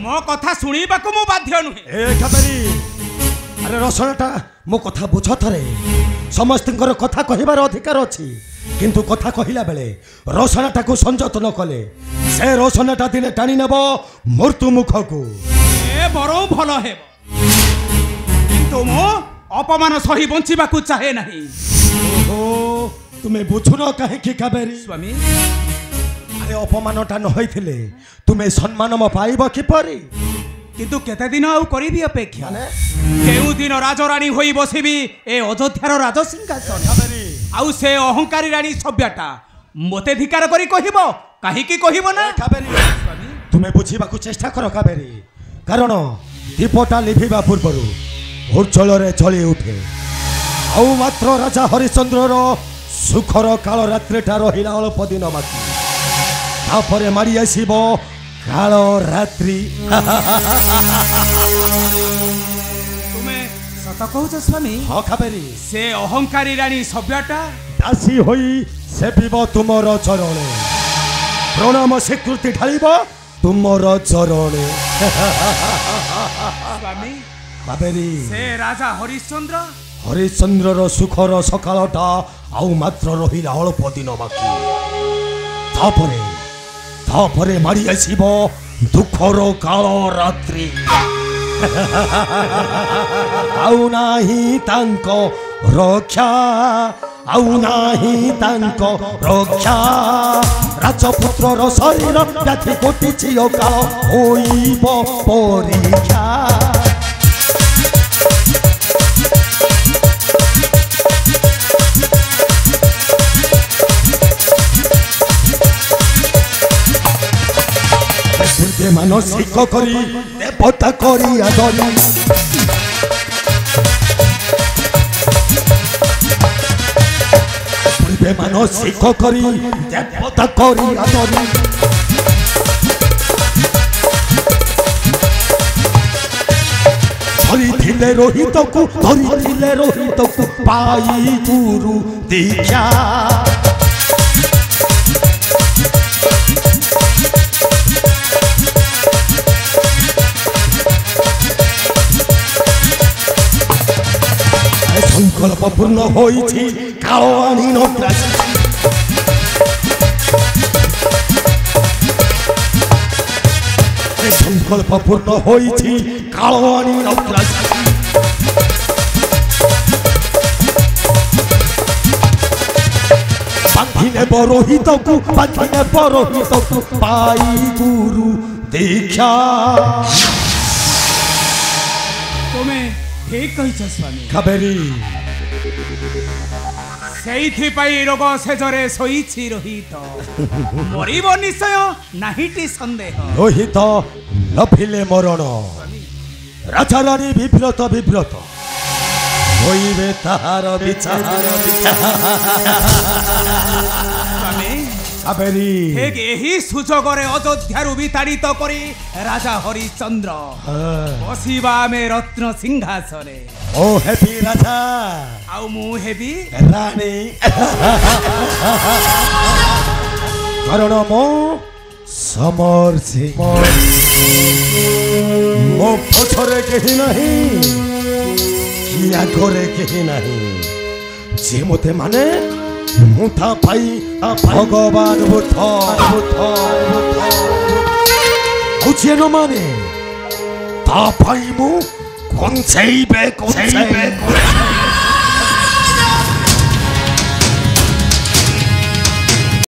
मो कथा शुणा मु बाध्य नुहे। अरे रसनाटा मो कथा बुझ थरे समस्त कथा कहबार अधिकार अच्छी किंतु कथा कहला बेले रसनाटा को संजत न कले से रसनाटा दिने टाणी नेब मृत्यु मुख को बरो भल हे किंतु मो अपमान सही बंचिबा को चाहे नहीं। ओहो तुम्हें बुझुन कहीं कावेरी स्वामी अरे अपमानटा न होइथिले तुम्हें सम्मान म पाइब किपरि किंतु केते दिन आउ करिबी अपेक्षा केउ दिन राजरानी होई बसिबी ए अयोध्यार राजसिंहासन आउ से अहंकारी रानी सभ्यता मते धिकार करी कहिबो काहे की कहिबो ना कावेरी तुम्हें बुझीबा को चेष्टा कर कावेरी कारण दीपटा लिभिबा पूर्वरु उज्जवल रे जली उठे आउ मात्र राजा हरिश्चंद्रर सुखर काल रात्रिटा रहिला अल्प दिन बाकी तापरे मारी आसीबो काल रात्रि। तुम्हें सत कहूच स्वामी हाँ कावेरी से अहंकारी रानी सभ्यता दासी होई सेविब तुमर चरणे प्रणाम स्वीकृति ढालिब तुमर चरणे। स्वामी कावेरी से राजा हरिश्चंद्रर सुखर सकालटा आउ मात्र रहिला अल्प दिन बाकी तापरे मारी आसीब दुखर काल रात्रि आउ नाही तांको रक्षा आउ नाही तांको रक्षा राजपुत्रर शरीर व्याधि घटिछि काल होइब परीक्षा। मानसिक करी देवता करी आदरी पूर्वे मानसिक करी देवता करी आदरी धरिथिले रोहित को पाई गुरु दीक्षा संकल्प पूर्ण होइछि काल आनी नग्रासी संकल्प पूर्ण होइछि काल आनी नग्रासी बांधिने बरोहित को पाई गुरु दीक्षा। तुम्हें ठीक कही स्वामी कावेरी से रोग सेजरे शोइछि रोहित मरिब निश्चय नाहिटी संदेह रोहित लभिले मरण राजा रानी विव्रत होइबे ताहार विचार कावेरी एही सुजोगरे अयोध्यारु विताड़ित करी राजा हरिश्चंद्र बसिबा में रत्न सिंहासने ओ हेबी राजा आउ मु हेबी रानी कारण मो समर्सी मो पछरे केही नहीं कि आगरे केही नहीं जे मते माने मुठा पाई भगवान बुद्ध बुझे न माने ता पाई मु कौन चाहिए